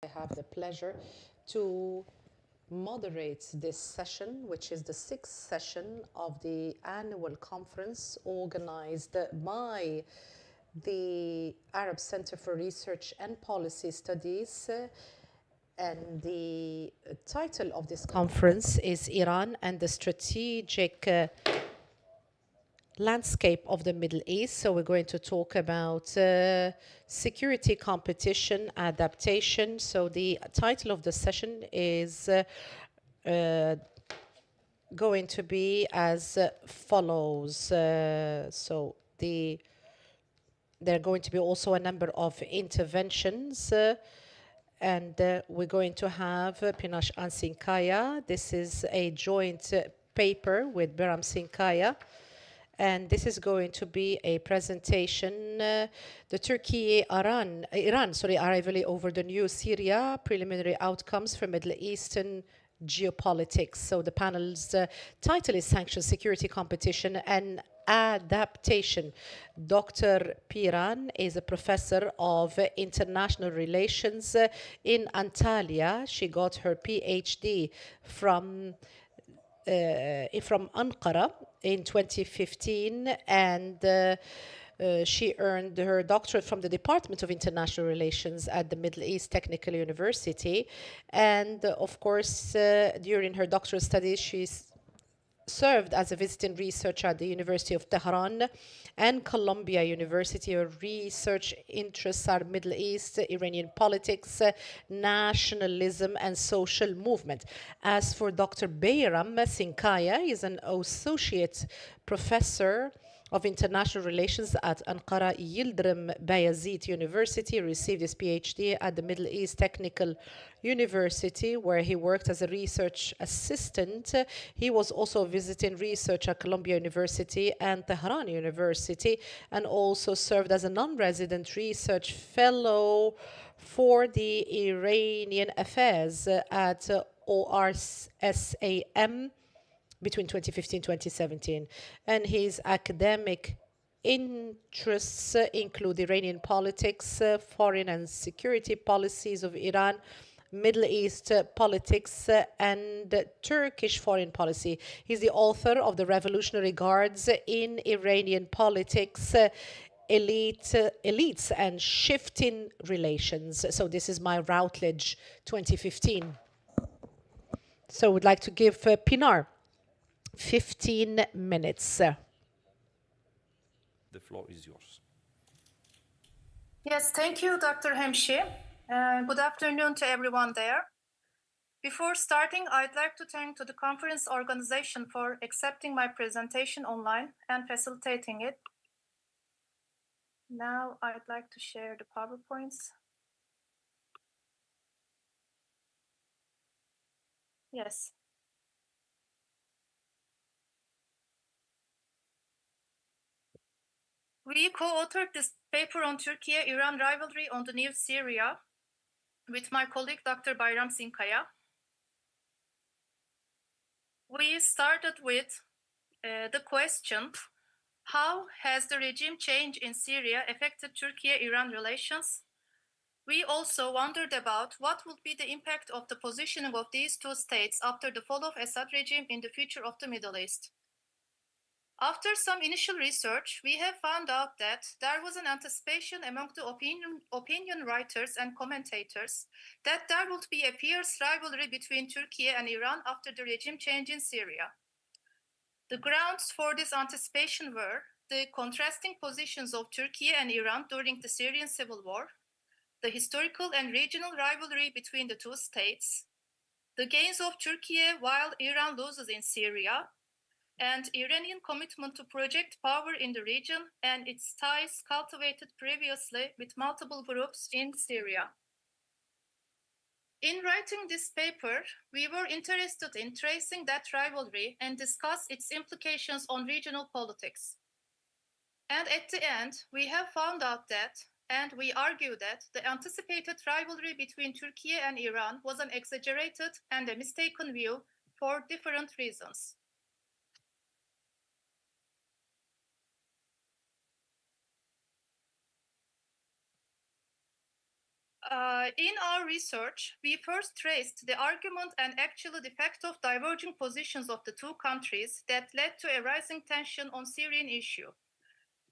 I have the pleasure to moderate this session, which is the sixth session of the annual conference organized by the Arab Center for Research and Policy Studies. And the title of this conference is Iran and the Strategic Landscape of the Middle East. So we're going to talk about security, competition, adaptation. So the title of the session is going to be as follows. There are going to be also a number of interventions. And we're going to have Pinash Ansinkaya. This is a joint paper with Beram Sinkaya. And this is going to be a presentation, the Iran arrival over the new Syria, preliminary outcomes for Middle Eastern geopolitics. So the panel's title is Sanctions, Security, Competition, and Adaptation. Dr. Piran is a professor of international relations in Antalya. She got her PhD from Ankara in 2015, and she earned her doctorate from the Department of International Relations at the Middle East Technical University. And of course, during her doctoral studies, she's served as a visiting researcher at the University of Tehran and Columbia University. Her research interests are Middle East, Iranian politics, nationalism, and social movement. As for Dr. Bayram Sinkaya, he is an associate professor of International Relations at Ankara Yildirim Bayazit University. He received his PhD at the Middle East Technical University, where he worked as a research assistant. He was also visiting research at Columbia University and Tehran University, and also served as a non-resident research fellow for the Iranian affairs at ORSAM between 2015 and 2017. And his academic interests include Iranian politics, foreign and security policies of Iran, Middle East politics, and Turkish foreign policy. He's the author of The Revolutionary Guards in Iranian Politics, Elites and Shifting Relations. So this is my Routledge 2015. So we'd like to give Pinar 15 minutes. The floor is yours. Yes, thank you, Dr. Hemshi. Good afternoon to everyone there. Before starting, I'd like to thank the conference organization for accepting my presentation online and facilitating it. Now I'd like to share the PowerPoints. Yes. We co-authored this paper on Turkey-Iran rivalry on the new Syria with my colleague, Dr. Bayram Sinkaya. We started with the question, how has the regime change in Syria affected Turkey-Iran relations? We also wondered about what would be the impact of the positioning of these two states after the fall of Assad regime in the future of the Middle East. After some initial research, we have found out that there was an anticipation among the opinion writers and commentators that there would be a fierce rivalry between Turkey and Iran after the regime change in Syria. The grounds for this anticipation were the contrasting positions of Turkey and Iran during the Syrian civil war, the historical and regional rivalry between the two states, the gains of Turkey while Iran loses in Syria, and Iranian commitment to project power in the region and its ties cultivated previously with multiple groups in Syria. In writing this paper, we were interested in tracing that rivalry and discuss its implications on regional politics. And at the end, we have found out that, and we argue that, the anticipated rivalry between Turkey and Iran was an exaggerated and a mistaken view for different reasons. In our research, we first traced the argument and actually the fact of diverging positions of the two countries that led to a rising tension on Syrian issue.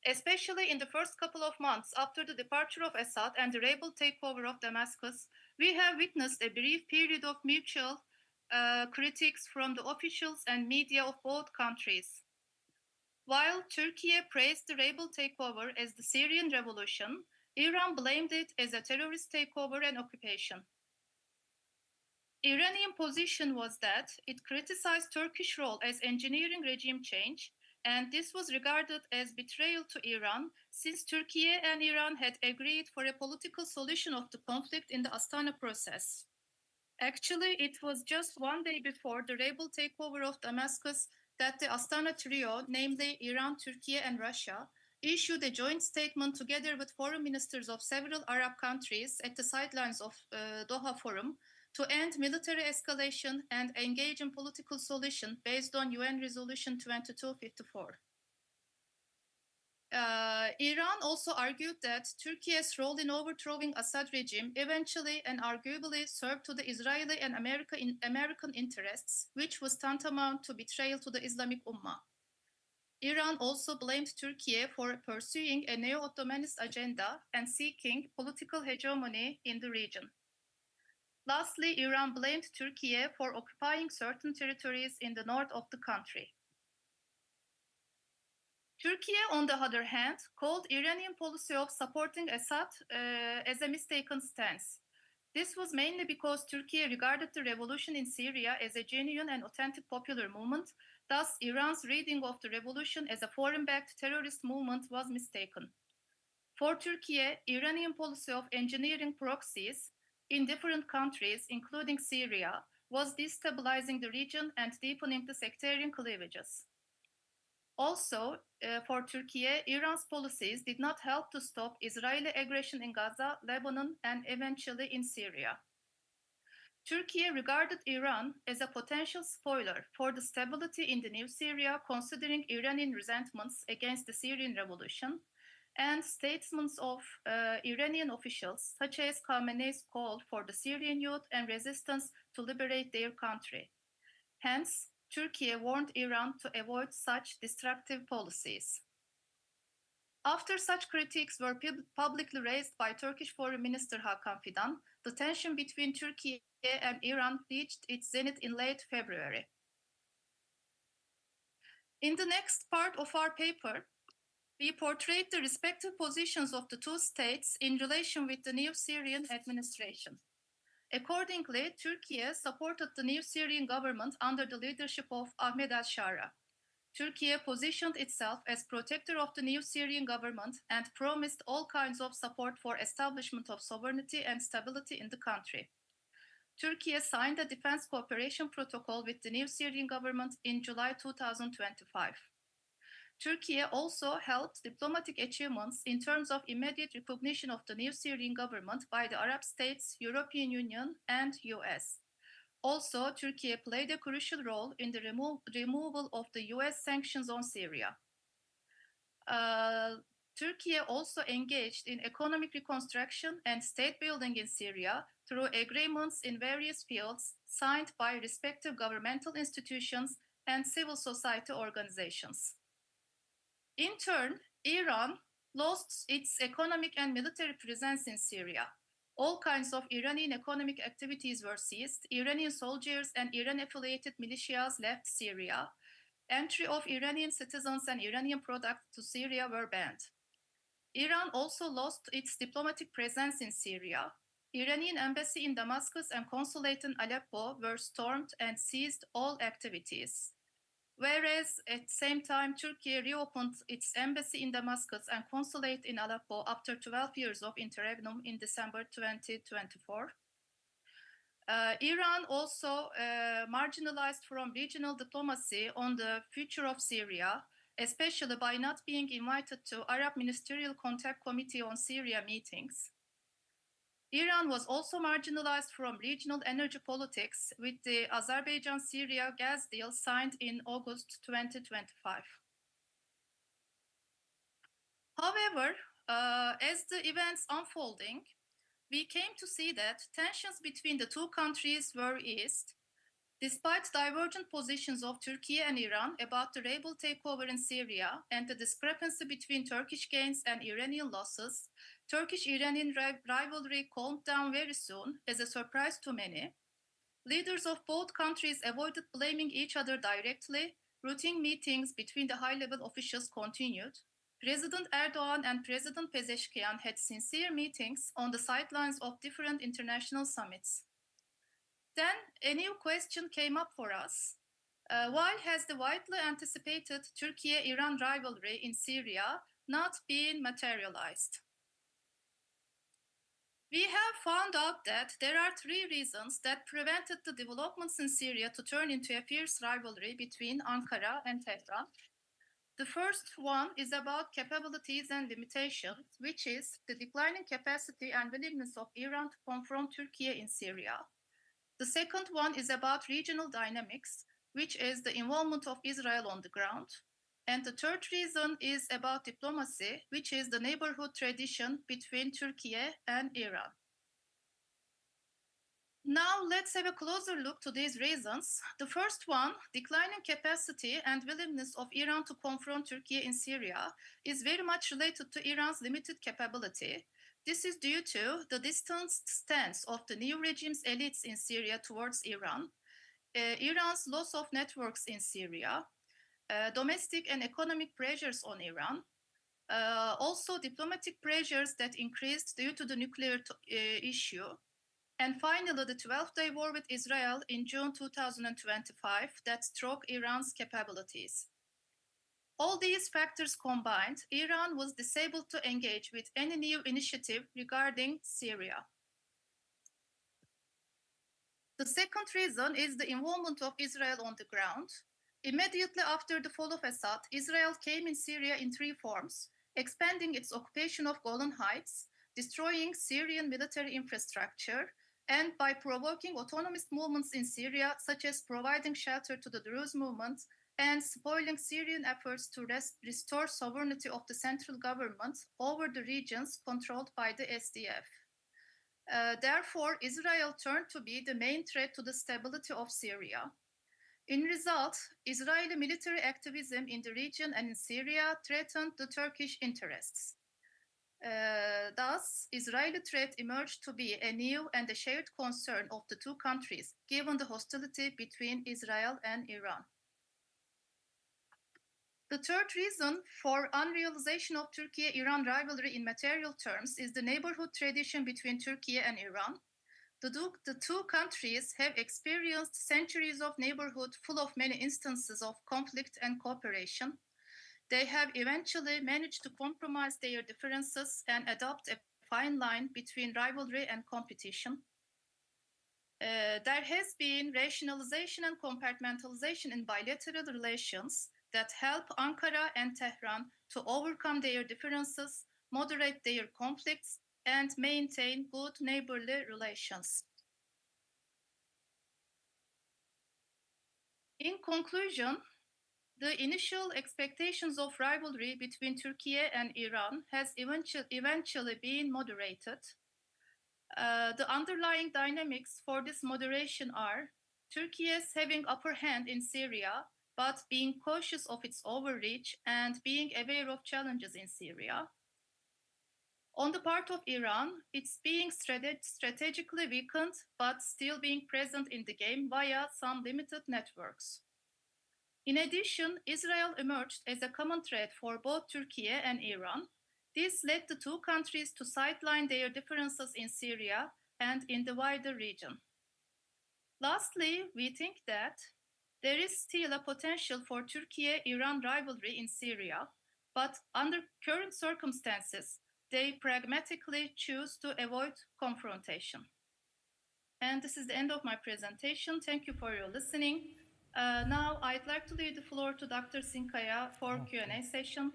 Especially in the first couple of months after the departure of Assad and the rebel takeover of Damascus, we have witnessed a brief period of mutual critiques from the officials and media of both countries. While Turkey praised the rebel takeover as the Syrian revolution, Iran blamed it as a terrorist takeover and occupation. Iranian position was that it criticized Turkish role as engineering regime change, and this was regarded as betrayal to Iran since Turkey and Iran had agreed for a political solution of the conflict in the Astana process. Actually, it was just one day before the rebel takeover of Damascus that the Astana trio, namely Iran, Turkey, and Russia, issued a joint statement together with foreign ministers of several Arab countries at the sidelines of Doha Forum to end military escalation and engage in political solution based on UN Resolution 2254. Iran also argued that Turkey's role in overthrowing Assad regime eventually and arguably served to the Israeli and American interests, which was tantamount to betrayal to the Islamic Ummah. Iran also blamed Turkey for pursuing a neo-Ottomanist agenda and seeking political hegemony in the region. Lastly, Iran blamed Turkey for occupying certain territories in the north of the country. Turkey, on the other hand, called Iranian policy of supporting Assad as a mistaken stance. This was mainly because Turkey regarded the revolution in Syria as a genuine and authentic popular movement. Thus, Iran's reading of the revolution as a foreign-backed terrorist movement was mistaken. For Turkey, Iranian policy of engineering proxies in different countries, including Syria, was destabilizing the region and deepening the sectarian cleavages. Also, for Turkey, Iran's policies did not help to stop Israeli aggression in Gaza, Lebanon, and eventually in Syria. Turkey regarded Iran as a potential spoiler for the stability in the new Syria, considering Iranian resentments against the Syrian revolution, and statements of Iranian officials, such as Khamenei's call for the Syrian youth and resistance to liberate their country. Hence, Turkey warned Iran to avoid such destructive policies. After such critiques were publicly raised by Turkish Foreign Minister Hakan Fidan, the tension between Turkey and Iran reached its zenith in late February. In the next part of our paper, we portrayed the respective positions of the two states in relation with the new Syrian administration. Accordingly, Turkey supported the new Syrian government under the leadership of Ahmed al-Shara. Turkey positioned itself as protector of the new Syrian government and promised all kinds of support for establishment of sovereignty and stability in the country. Turkey signed a defense cooperation protocol with the new Syrian government in July 2025. Turkey also held diplomatic achievements in terms of immediate recognition of the new Syrian government by the Arab states, European Union, and US. Also, Turkey played a crucial role in the removal of the US sanctions on Syria. Turkey also engaged in economic reconstruction and state building in Syria through agreements in various fields signed by respective governmental institutions and civil society organizations. In turn, Iran lost its economic and military presence in Syria. All kinds of Iranian economic activities were seized. Iranian soldiers and Iran-affiliated militias left Syria. Entry of Iranian citizens and Iranian products to Syria were banned. Iran also lost its diplomatic presence in Syria. Iranian embassy in Damascus and consulate in Aleppo were stormed and ceased all activities. Whereas at the same time, Turkey reopened its embassy in Damascus and consulate in Aleppo after 12 years of interregnum in December 2024. Iran also marginalized from regional diplomacy on the future of Syria, especially by not being invited to Arab Ministerial Contact Committee on Syria meetings. Iran was also marginalized from regional energy politics with the Azerbaijan-Syria gas deal signed in August 2025. However, as the events unfolding, we came to see that tensions between the two countries were eased, despite divergent positions of Turkey and Iran about the rebel takeover in Syria and the discrepancy between Turkish gains and Iranian losses. Turkish-Iranian rivalry calmed down very soon, as a surprise to many. Leaders of both countries avoided blaming each other directly. Routine meetings between the high-level officials continued. President Erdogan and President Pezeshkian had sincere meetings on the sidelines of different international summits. Then a new question came up for us. Why has the widely anticipated Turkey-Iran rivalry in Syria not been materialized? We have found out that there are three reasons that prevented the developments in Syria to turn into a fierce rivalry between Ankara and Tehran. The first one is about capabilities and limitations, which is the declining capacity and willingness of Iran to confront Turkey in Syria. The second one is about regional dynamics, which is the involvement of Israel on the ground. And the third reason is about diplomacy, which is the neighborhood tradition between Turkey and Iran. Now let's have a closer look to these reasons. The first one, declining capacity and willingness of Iran to confront Turkey in Syria, is very much related to Iran's limited capability. This is due to the distanced stance of the new regime's elites in Syria towards Iran, Iran's loss of networks in Syria, domestic and economic pressures on Iran, also diplomatic pressures that increased due to the nuclear issue, and finally the 12-day war with Israel in June 2025 that struck Iran's capabilities. All these factors combined, Iran was disabled to engage with any new initiative regarding Syria. The second reason is the involvement of Israel on the ground. Immediately after the fall of Assad, Israel came in Syria in three forms: expanding its occupation of Golan Heights, destroying Syrian military infrastructure, and by provoking autonomous movements in Syria, such as providing shelter to the Druze movement and spoiling Syrian efforts to restore sovereignty of the central government over the regions controlled by the SDF. Therefore, Israel turned to be the main threat to the stability of Syria. In result, Israeli military activism in the region and in Syria threatened the Turkish interests. Thus, Israeli threat emerged to be a new and a shared concern of the two countries, given the hostility between Israel and Iran. The third reason for unrealization of Turkey-Iran rivalry in material terms is the neighborhood tradition between Turkey and Iran. The two countries have experienced centuries of neighborhood full of many instances of conflict and cooperation. They have eventually managed to compromise their differences and adopt a fine line between rivalry and competition. There has been rationalization and compartmentalization in bilateral relations that help Ankara and Tehran to overcome their differences, moderate their conflicts, and maintain good neighborly relations. In conclusion, the initial expectations of rivalry between Turkey and Iran has eventually been moderated. The underlying dynamics for this moderation are Turkey's having upper hand in Syria, but being cautious of its overreach and being aware of challenges in Syria. On the part of Iran, it's being strategically weakened, but still being present in the game via some limited networks. In addition, Israel emerged as a common threat for both Turkey and Iran. This led the two countries to sideline their differences in Syria and in the wider region. Lastly, we think that there is still a potential for Turkey-Iran rivalry in Syria, but under current circumstances, they pragmatically choose to avoid confrontation. And this is the end of my presentation. Thank you for your listening. Now I'd like to leave the floor to Dr. Sinkaya for Q&A session.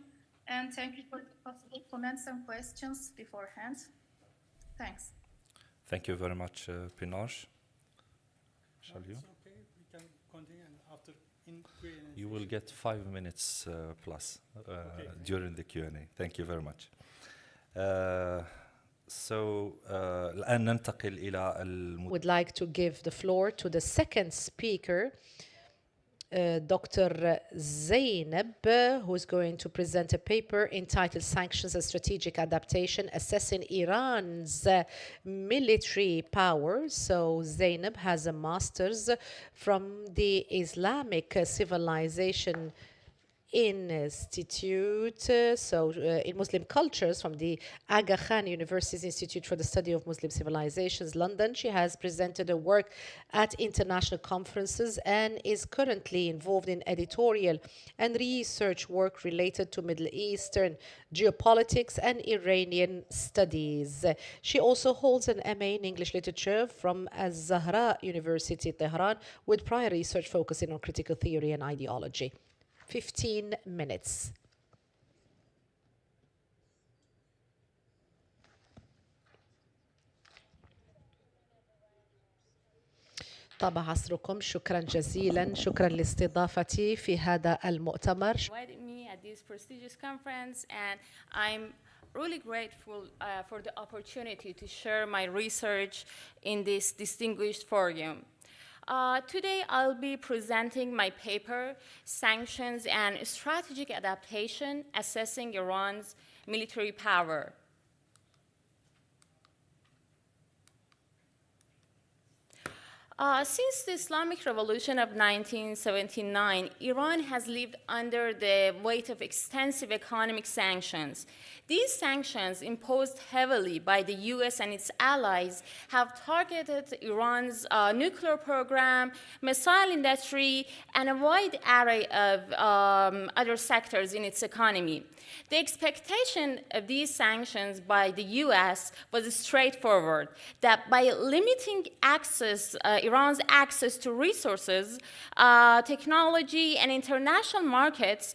And thank you for the possible comments and questions beforehand. Thanks. Thank you very much, Pinosh. Shall you? It's okay, we can continue and after in Q&A. You will get 5 minutes plus Okay. during the Q&A. Thank you very much. So الآن ننتقل إلى Would like to give the floor to the second speaker, Dr. Zainab, who is going to present a paper entitled Sanctions and Strategic Adaptation, Assessing Iran's Military Power. So Zainab has a master's from the Islamic Civilization Institute, in Muslim cultures from the Aga Khan University's Institute for the Study of Muslim Civilizations, London. She has presented her work at international conferences and is currently involved in editorial and research work related to Middle Eastern geopolitics and Iranian studies. She also holds an MA in English Literature from Az-Zahra University, Tehran, with prior research focusing on critical theory and ideology. 15 minutes. طاب عصركم. شكرا جزيلا. شكرا لاستضافتي في هذا المؤتمر. Invited me at this prestigious conference, and I'm really grateful for the opportunity to share my research in this distinguished forum. Today, I'll be presenting my paper, Sanctions and Strategic Adaptation, Assessing Iran's Military Power. Since the Islamic Revolution of 1979, Iran has lived under the weight of extensive economic sanctions. These sanctions, imposed heavily by the US and its allies, have targeted Iran's nuclear program, missile industry, and a wide array of other sectors in its economy. The expectation of these sanctions by the US was straightforward, that by limiting Iran's access to resources, technology, and international markets,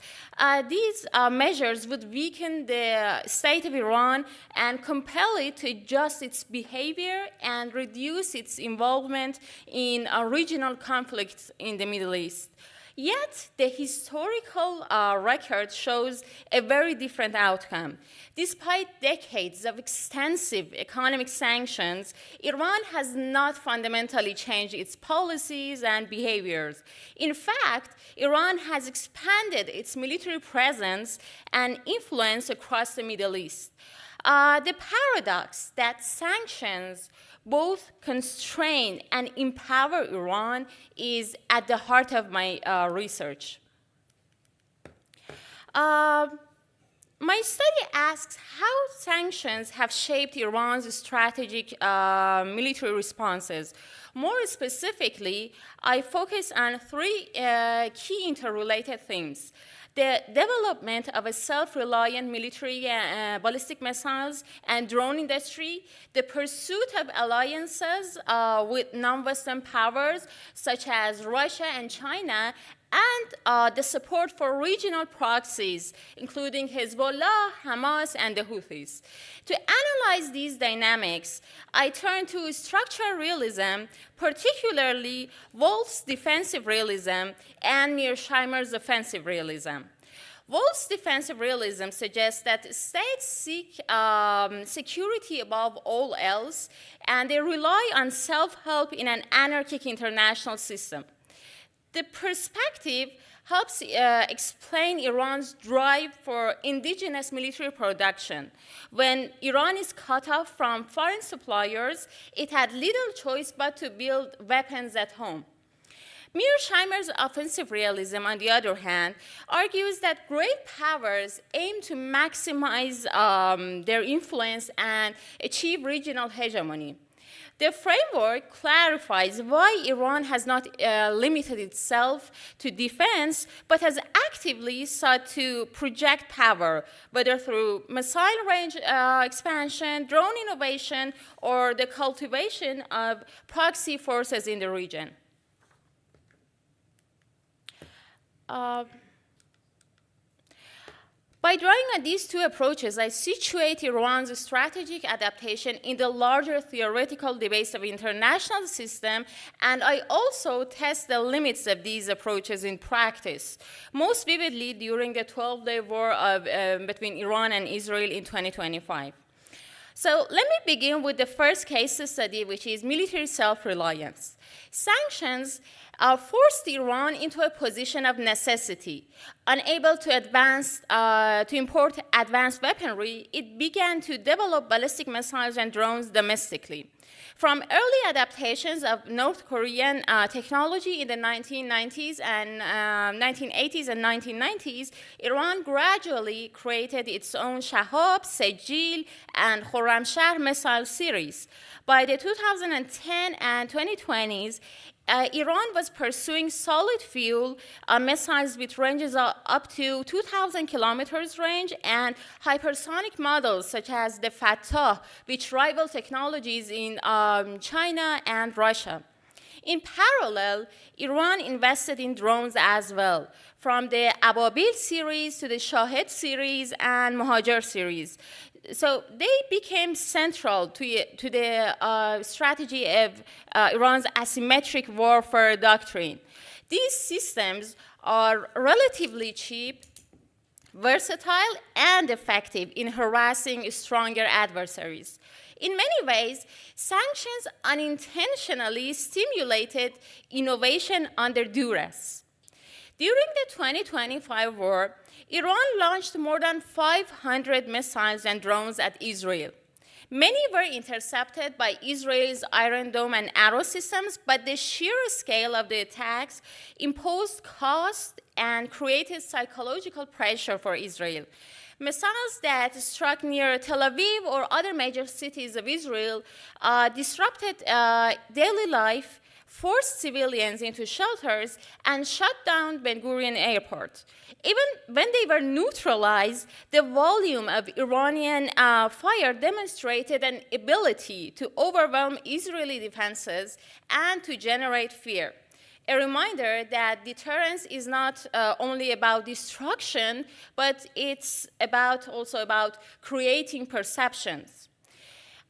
these measures would weaken the state of Iran and compel it to adjust its behavior and reduce its involvement in regional conflicts in the Middle East. Yet, the historical record shows a very different outcome. Despite decades of extensive economic sanctions, Iran has not fundamentally changed its policies and behaviors. In fact, Iran has expanded its military presence and influence across the Middle East. The paradox that sanctions both constrain and empower Iran is at the heart of my research. My study asks how sanctions have shaped Iran's strategic military responses. More specifically, I focus on three key interrelated themes: the development of a self-reliant military ballistic missiles and drone industry, the pursuit of alliances with non-Western powers such as Russia and China, and the support for regional proxies, including Hezbollah, Hamas, and the Houthis. To analyze these dynamics, I turn to structural realism, particularly Wolff's defensive realism and Mearsheimer's offensive realism. Wolff's defensive realism suggests that states seek security above all else, and they rely on self-help in an anarchic international system. The perspective helps explain Iran's drive for indigenous military production. When Iran is cut off from foreign suppliers, it had little choice but to build weapons at home. Mearsheimer's offensive realism, on the other hand, argues that great powers aim to maximize their influence and achieve regional hegemony. The framework clarifies why Iran has not limited itself to defense, but has actively sought to project power, whether through missile range expansion, drone innovation, or the cultivation of proxy forces in the region. By drawing on these two approaches, I situate Iran's strategic adaptation in the larger theoretical debates of international system, and I also test the limits of these approaches in practice, most vividly during the 12-day war between Iran and Israel in 2025. So let me begin with the first case study, which is military self-reliance. Sanctions forced Iran into a position of necessity. Unable to import advanced weaponry, it began to develop ballistic missiles and drones domestically. From early adaptations of North Korean technology in the 1990s and 1980s and 1990s, Iran gradually created its own Shahab, Sejil, and Khorramshahr missile series. By the 2010 and 2020s, Iran was pursuing solid fuel missiles with ranges of up to 2,000 kilometers range and hypersonic models such as the Fatah, which rival technologies in China and Russia. In parallel, Iran invested in drones as well, from the Ababil series to the Shahed series and Mohajer series. So they became central to the strategy of Iran's asymmetric warfare doctrine. These systems are relatively cheap, versatile, and effective in harassing stronger adversaries. In many ways, sanctions unintentionally stimulated innovation under duress. During the 2025 war, Iran launched more than 500 missiles and drones at Israel. Many were intercepted by Israel's Iron Dome and Arrow systems, but the sheer scale of the attacks imposed cost and created psychological pressure for Israel. Missiles that struck near Tel Aviv or other major cities of Israel disrupted daily life, forced civilians into shelters, and shut down Ben Gurion Airport. Even when they were neutralized, the volume of Iranian fire demonstrated an ability to overwhelm Israeli defenses and to generate fear. A reminder that deterrence is not only about destruction, but it's also about creating perceptions.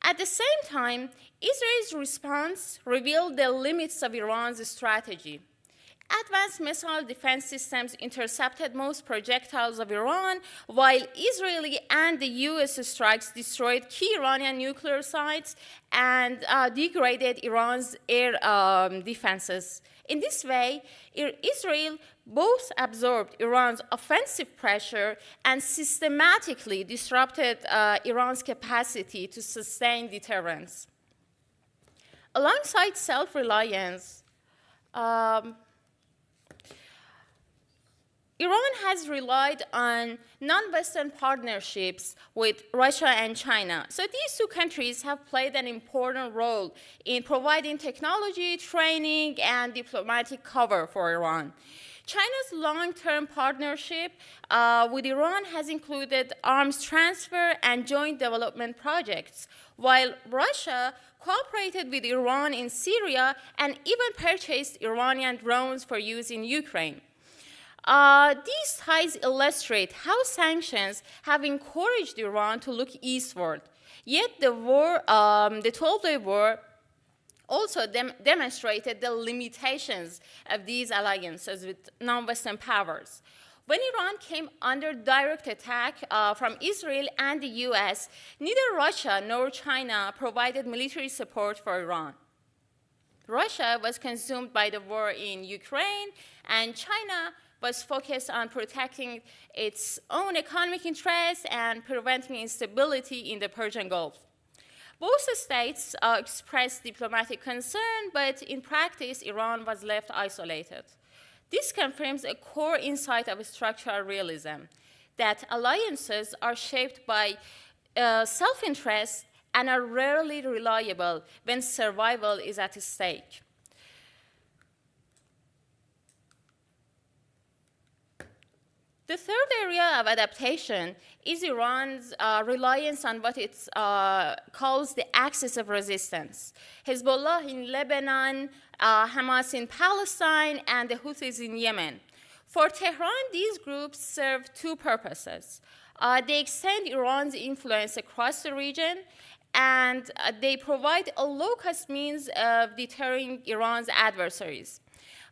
At the same time, Israel's response revealed the limits of Iran's strategy. Advanced missile defense systems intercepted most projectiles of Iran, while Israeli and the US strikes destroyed key Iranian nuclear sites and degraded Iran's air defenses. In this way, Israel both absorbed Iran's offensive pressure and systematically disrupted Iran's capacity to sustain deterrence. Alongside self-reliance, Iran has relied on non-Western partnerships with Russia and China. So these two countries have played an important role in providing technology, training, and diplomatic cover for Iran. China's long-term partnership with Iran has included arms transfer and joint development projects, while Russia cooperated with Iran in Syria and even purchased Iranian drones for use in Ukraine. These ties illustrate how sanctions have encouraged Iran to look eastward. Yet the 12-day war also demonstrated the limitations of these alliances with non-Western powers. When Iran came under direct attack from Israel and the US, neither Russia nor China provided military support for Iran. Russia was consumed by the war in Ukraine, and China was focused on protecting its own economic interests and preventing instability in the Persian Gulf. Both states expressed diplomatic concern, but in practice, Iran was left isolated. This confirms a core insight of structural realism, that alliances are shaped by self-interest and are rarely reliable when survival is at stake. The third area of adaptation is Iran's reliance on what it calls the axis of resistance. Hezbollah in Lebanon, Hamas in Palestine, and the Houthis in Yemen. For Tehran, these groups serve two purposes. They extend Iran's influence across the region, and they provide a low-cost means of deterring Iran's adversaries.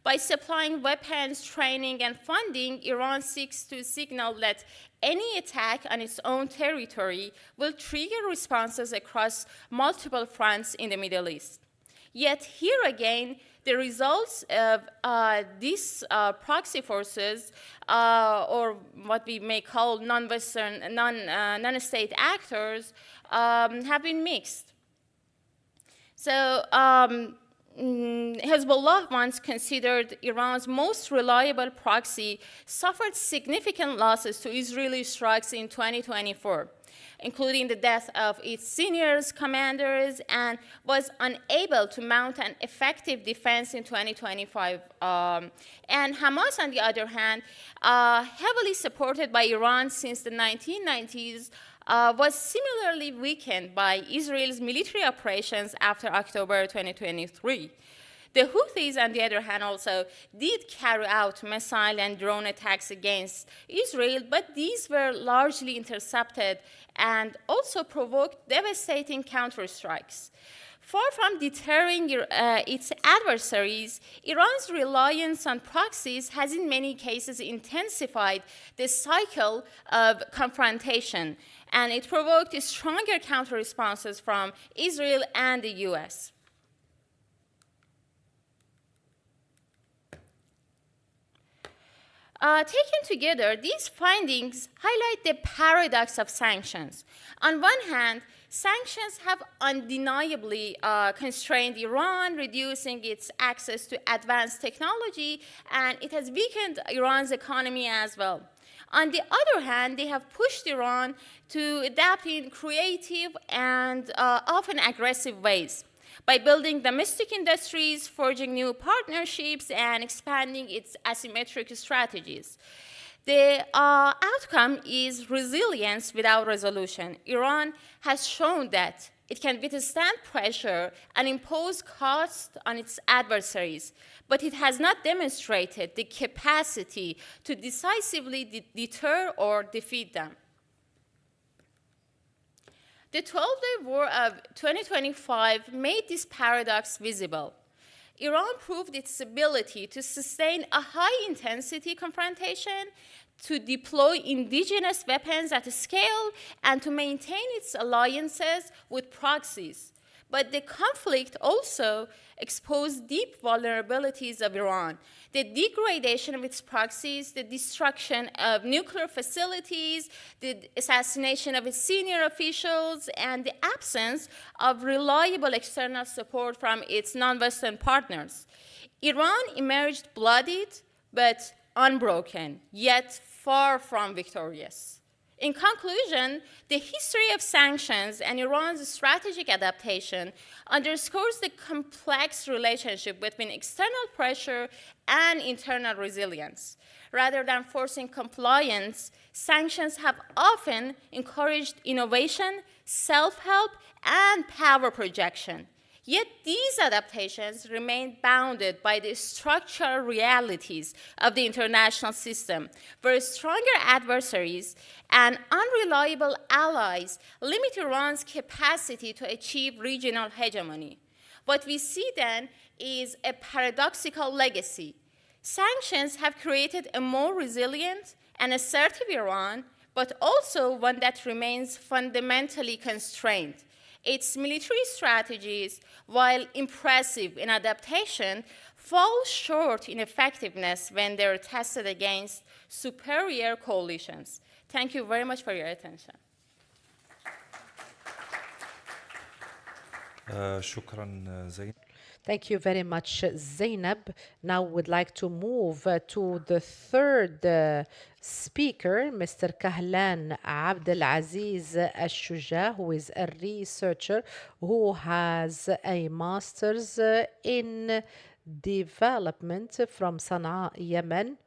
By supplying weapons, training, and funding, Iran seeks to signal that any attack on its own territory will trigger responses across multiple fronts in the Middle East. Yet here again, the results of these proxy forces, or what we may call non-Western, non-state actors, have been mixed. So Hezbollah, once considered Iran's most reliable proxy, suffered significant losses to Israeli strikes in 2024, including the death of its senior commanders, and was unable to mount an effective defense in 2025. And Hamas, on the other hand, heavily supported by Iran since the 1990s, was similarly weakened by Israel's military operations after October 2023. The Houthis, on the other hand, also did carry out missile and drone attacks against Israel, but these were largely intercepted and also provoked devastating counterstrikes. Far from deterring its adversaries, Iran's reliance on proxies has in many cases intensified the cycle of confrontation, and it provoked stronger counter-responses from Israel and the US. Taken together, these findings highlight the paradox of sanctions. On one hand, sanctions have undeniably constrained Iran, reducing its access to advanced technology, and it has weakened Iran's economy as well. On the other hand, they have pushed Iran to adapt in creative and often aggressive ways by building domestic industries, forging new partnerships, and expanding its asymmetric strategies. The outcome is resilience without resolution. Iran has shown that it can withstand pressure and impose costs on its adversaries, but it has not demonstrated the capacity to decisively deter or defeat them. The 12-day war of 2025 made this paradox visible. Iran proved its ability to sustain a high-intensity confrontation, to deploy indigenous weapons at a scale, and to maintain its alliances with proxies. But the conflict also exposed deep vulnerabilities of Iran: the degradation of its proxies, the destruction of nuclear facilities, the assassination of its senior officials, and the absence of reliable external support from its non-Western partners. Iran emerged bloodied but unbroken, yet far from victorious. In conclusion, the history of sanctions and Iran's strategic adaptation underscores the complex relationship between external pressure and internal resilience. Rather than forcing compliance, sanctions have often encouraged innovation, self-help, and power projection. Yet these adaptations remain bounded by the structural realities of the international system, where stronger adversaries and unreliable allies limit Iran's capacity to achieve regional hegemony. What we see then is a paradoxical legacy. Sanctions have created a more resilient and assertive Iran, but also one that remains fundamentally constrained. Its military strategies, while impressive in adaptation, fall short in effectiveness when they're tested against superior coalitions. Thank you very much for your attention. شكرا زين. Thank you very much, Zainab. Now we'd like to move to the third speaker, Mr. Kahlan Abdelaziz Al-Shuja, who is a researcher who has a master's in development from Sana'a, Yemen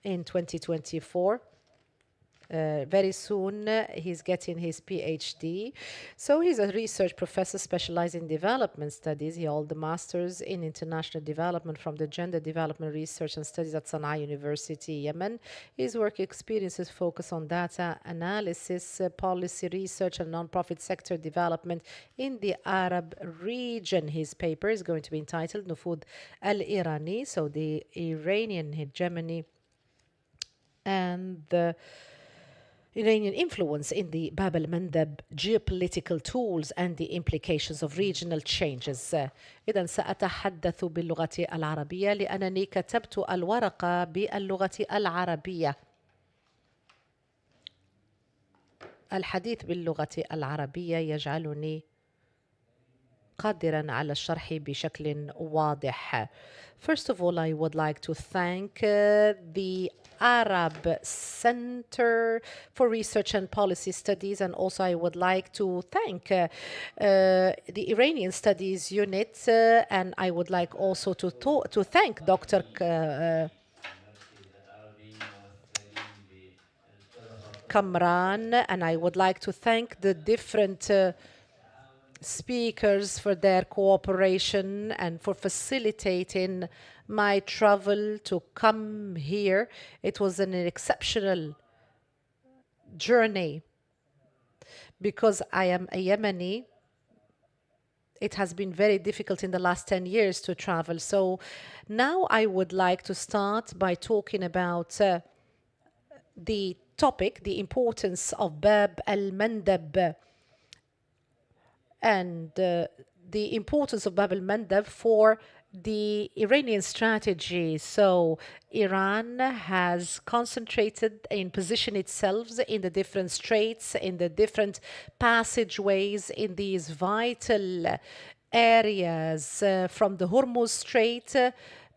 in 2024. very soon he's getting his PhD. So he's a research professor specialized in development studies. He holds the master's in international development from the Gender Development Research and Studies at Sana'a University, Yemen. His work experiences focus on data analysis, policy research, and nonprofit sector development in the Arab region. His paper is going to be entitled Nufud al-Irani, so the Iranian hegemony and the Iranian influence in the Bab al-Mandab geopolitical tools and the implications of regional changes. إذن سأتحدث باللغة العربية لأنني كتبت الورقة باللغة العربية. الحديث باللغة العربية يجعلني قادرا على الشرح بشكل واضح. First of all, I would like to thank the Arab Center for Research and Policy Studies, and also I would like to thank the Iranian Studies Unit, and I would like also to thank Dr. Kamran, and I would like to thank the different speakers for their cooperation and for facilitating my travel to come here. It was an exceptional journey because I am a Yemeni. It has been very difficult in the last 10 years to travel. So now I would like to start by talking about the topic, the importance of Bab al-Mandab, and the importance of Bab al-Mandab for the Iranian strategy. So Iran has concentrated in position itself in the different straits, in the different passageways, in these vital areas from the Hormuz Strait,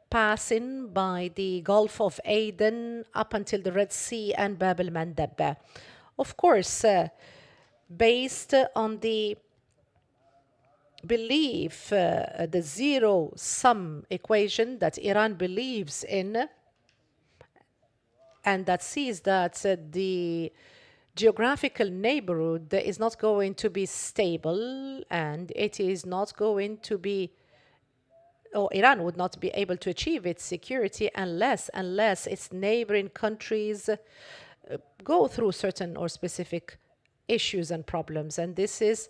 passing by the Gulf of Aden up until the Red Sea and Bab al-Mandab. Of course, based on the belief, the zero-sum equation that Iran believes in, and that sees that the geographical neighborhood is not going to be stable, and it is not going to be, or Iran would not be able to achieve its security unless its neighboring countries go through certain or specific issues and problems. And this is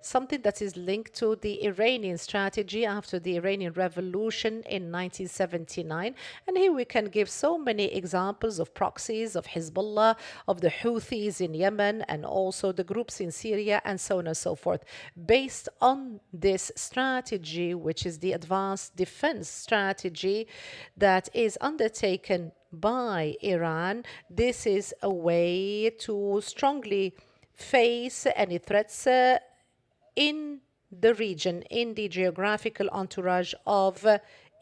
something that is linked to the Iranian strategy after the Iranian Revolution in 1979. And here we can give so many examples of proxies of Hezbollah, of the Houthis in Yemen, and also the groups in Syria, and so on and so forth. Based on this strategy, which is the advanced defense strategy that is undertaken by Iran, this is a way to strongly face any threats in the region, in the geographical entourage of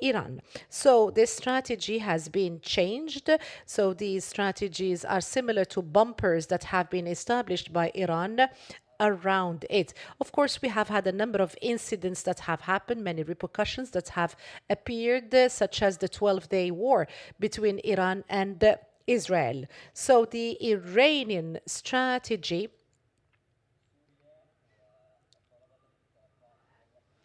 Iran. So this strategy has been changed. So these strategies are similar to bumpers that have been established by Iran around it. Of course, we have had a number of incidents that have happened, many repercussions that have appeared, such as the 12-day war between Iran and Israel. So the Iranian strategy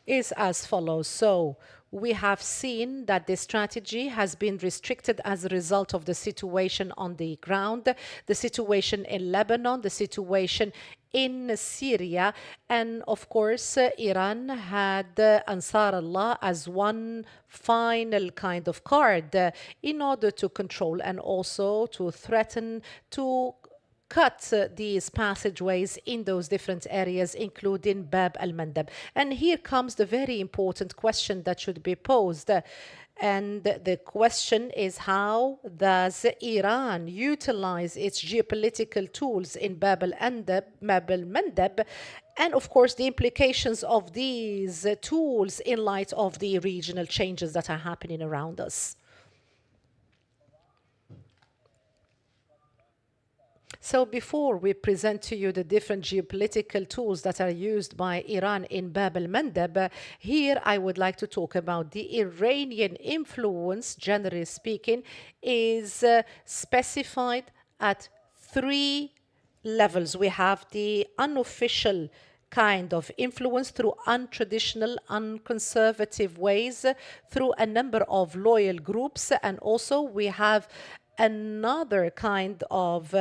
is as follows. So we have seen that the strategy has been restricted as a result of the situation on the ground, the situation in Lebanon, the situation in Syria, and of course Iran had Ansar Allah as one final kind of card in order to control and also to threaten to cut these passageways in those different areas, including Bab al-Mandab. And here comes the very important question that should be posed. And the question is, how does Iran utilize its geopolitical tools in Bab al-Mandab, and of course the implications of these tools in light of the regional changes that are happening around us? So before we present to you the different geopolitical tools that are used by Iran in Bab al-Mandab, here I would like to talk about the Iranian influence, generally speaking, is specified at three levels. We have the unofficial kind of influence through untraditional, unconservative ways, through a number of loyal groups, and also we have another kind of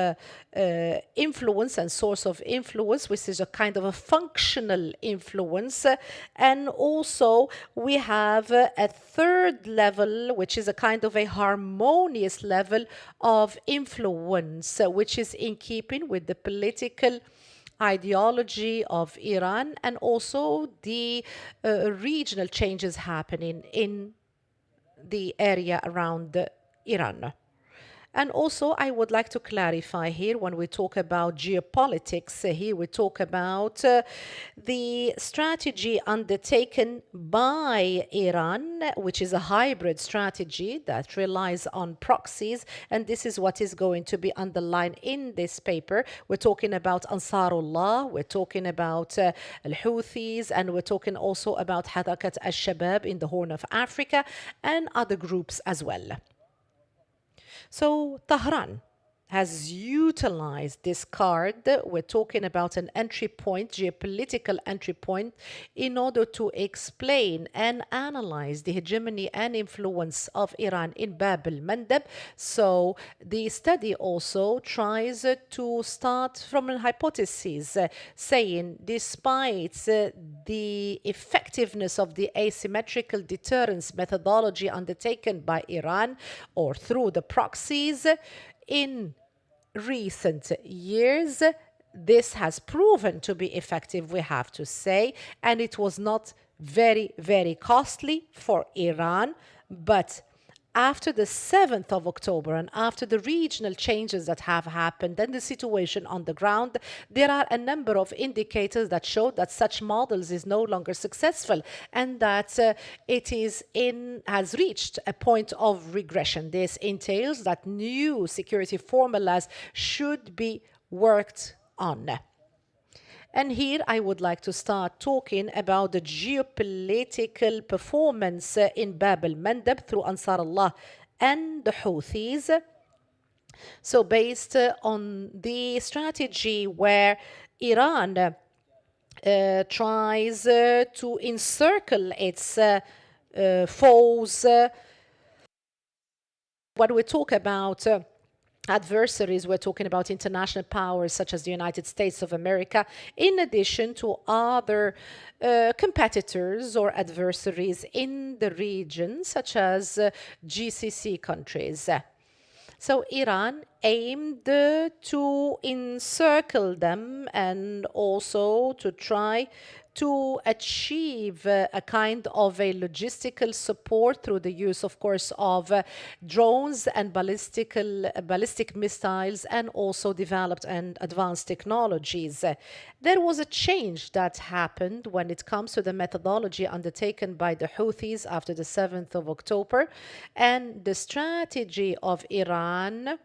influence and source of influence, which is a kind of a functional influence. And also we have a third level, which is a kind of a harmonious level of influence, which is in keeping with the political ideology of Iran and also the regional changes happening in the area around Iran. And also, I would like to clarify here when we talk about geopolitics, here we talk about the strategy undertaken by Iran, which is a hybrid strategy that relies on proxies. And this is what is going to be underlined in this paper. We're talking about Ansarullah, we're talking about Al-Houthis, and we're talking also about Harakat al-Shabab in the Horn of Africa and other groups as well. So Tehran has utilized this card. We're talking about an entry point, geopolitical entry point, in order to explain and analyze the hegemony and influence of Iran in Bab el-Mandeb. So the study also tries to start from a hypothesis, saying despite the effectiveness of the asymmetrical deterrence methodology undertaken by Iran or through the proxies, in recent years, this has proven to be effective, we have to say, and it was not very, very costly for Iran. But after the 7th of October and after the regional changes that have happened and the situation on the ground, there are a number of indicators that show that such models is no longer successful and that has reached a point of regression. This entails that new security formulas should be worked on. And here I would like to start talking about the geopolitical performance in Bab el-Mandeb through Ansarullah and the Houthis. So based on the strategy where Iran tries to encircle its foes, when we talk about adversaries, we're talking about international powers such as the United States of America, in addition to other competitors or adversaries in the region, such as GCC countries. So Iran aimed to encircle them and also to try to achieve a kind of a logistical support through the use, of course, of drones and ballistic missiles and also developed and advanced technologies. There was a change that happened when it comes to the methodology undertaken by the Houthis after the 7th of October, and the strategy of Iran,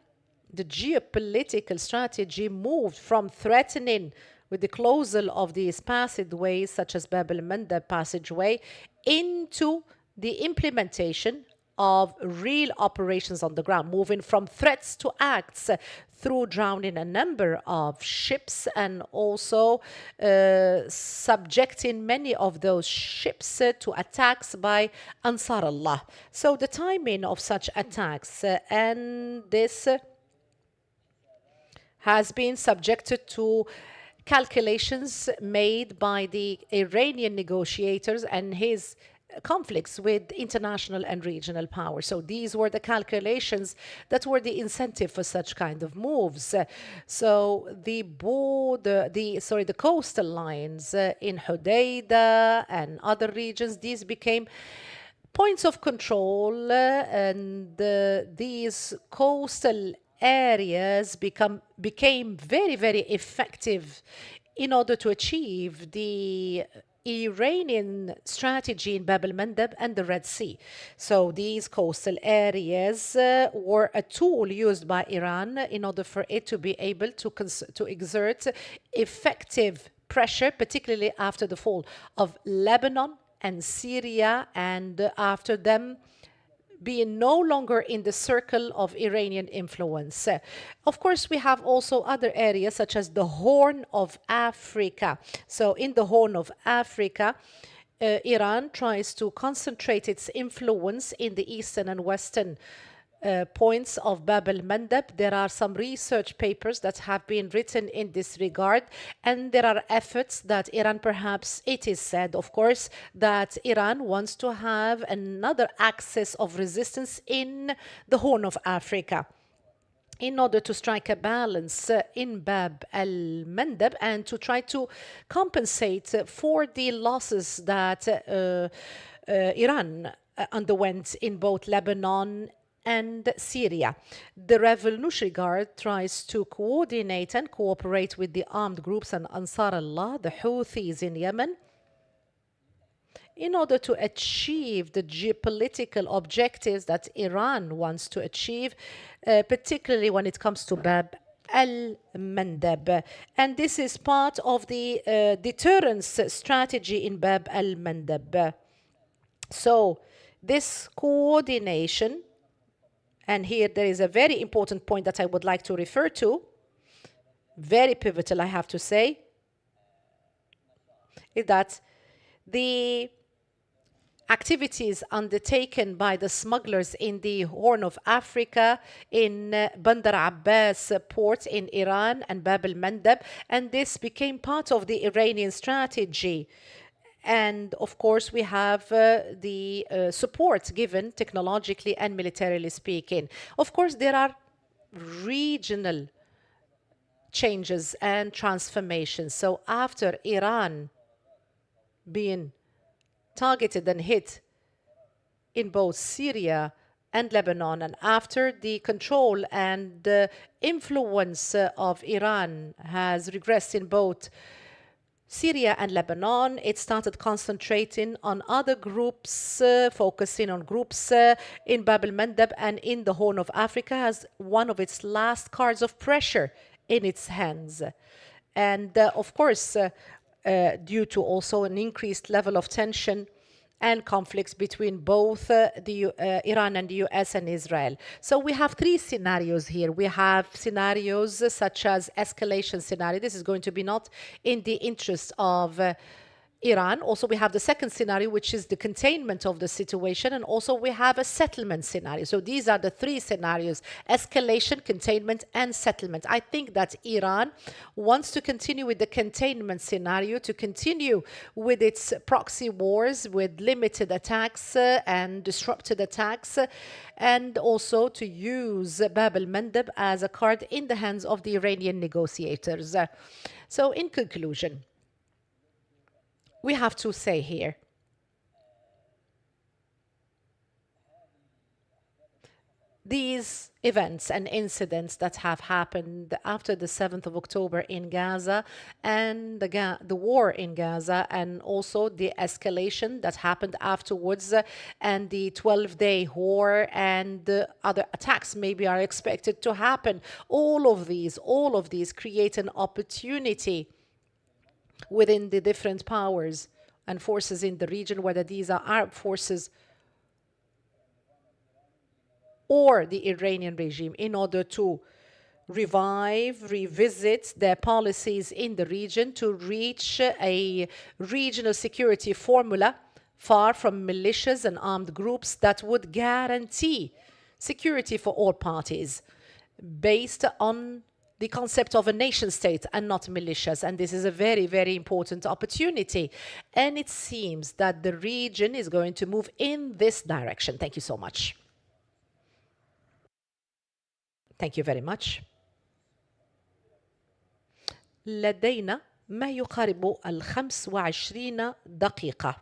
the geopolitical strategy, moved from threatening with the closure of these passageways, such as Bab el-Mandeb passageway, into the implementation of real operations on the ground, moving from threats to acts through drowning a number of ships and also subjecting many of those ships to attacks by Ansarullah. So the timing of such attacks and this has been subjected to calculations made by the Iranian negotiators and his conflicts with international and regional powers. So these were the calculations that were the incentive for such kind of moves. So the coastal lines in Hodeidah and other regions, these became points of control, and these coastal areas became very, very effective in order to achieve the Iranian strategy in Bab el-Mandeb and the Red Sea. So these coastal areas were a tool used by Iran in order for it to be able to exert effective pressure, particularly after the fall of Lebanon and Syria, and after them being no longer in the circle of Iranian influence. Of course, we have also other areas such as the Horn of Africa. So in the Horn of Africa, Iran tries to concentrate its influence in the eastern and western points of Bab el-Mandab. There are some research papers that have been written in this regard, and there are efforts that Iran, perhaps it is said, of course, that Iran wants to have another axis of resistance in the Horn of Africa in order to strike a balance in Bab al-Mandab and to try to compensate for the losses that Iran underwent in both Lebanon and Syria. The Revolutionary Guard tries to coordinate and cooperate with the armed groups and Ansar Allah, the Houthis in Yemen, in order to achieve the geopolitical objectives that Iran wants to achieve, particularly when it comes to Bab al-Mandab. And this is part of the deterrence strategy in Bab al-Mandab. So this coordination, and here there is a very important point that I would like to refer to, very pivotal, I have to say, is that the activities undertaken by the smugglers in the Horn of Africa, in Bandar Abbas port in Iran and Bab al-Mandab, and this became part of the Iranian strategy. And of course, we have the support given technologically and militarily speaking. Of course, there are regional changes and transformations. So after Iran being targeted and hit in both Syria and Lebanon, and after the control and influence of Iran has regressed in both Syria and Lebanon, it started concentrating on other groups, focusing on groups in Bab el-Mandab and in the Horn of Africa as one of its last cards of pressure in its hands. And of course, due to also an increased level of tension and conflicts between both Iran and the US and Israel. So we have three scenarios here. We have scenarios such as escalation scenario. This is going to be not in the interest of Iran. Also, we have the second scenario, which is the containment of the situation, and also we have a settlement scenario. So these are the three scenarios: escalation, containment, and settlement. I think that Iran wants to continue with the containment scenario, to continue with its proxy wars with limited attacks and disrupted attacks, and also to use Bab el-Mandab as a card in the hands of the Iranian negotiators. So in conclusion, we have to say here, these events and incidents that have happened after the 7th of October in Gaza and the war in Gaza, and also the escalation that happened afterwards, and the 12-day war and other attacks maybe are expected to happen. All of these create an opportunity within the different powers and forces in the region, whether these are Arab forces or the Iranian regime, in order to revisit their policies in the region to reach a regional security formula far from militias and armed groups that would guarantee security for all parties based on the concept of a nation state and not militias. And this is a very, very important opportunity. And it seems that the region is going to move in this direction. Thank you so much. Thank you very much. لدينا ما يقارب 25 دقيقة.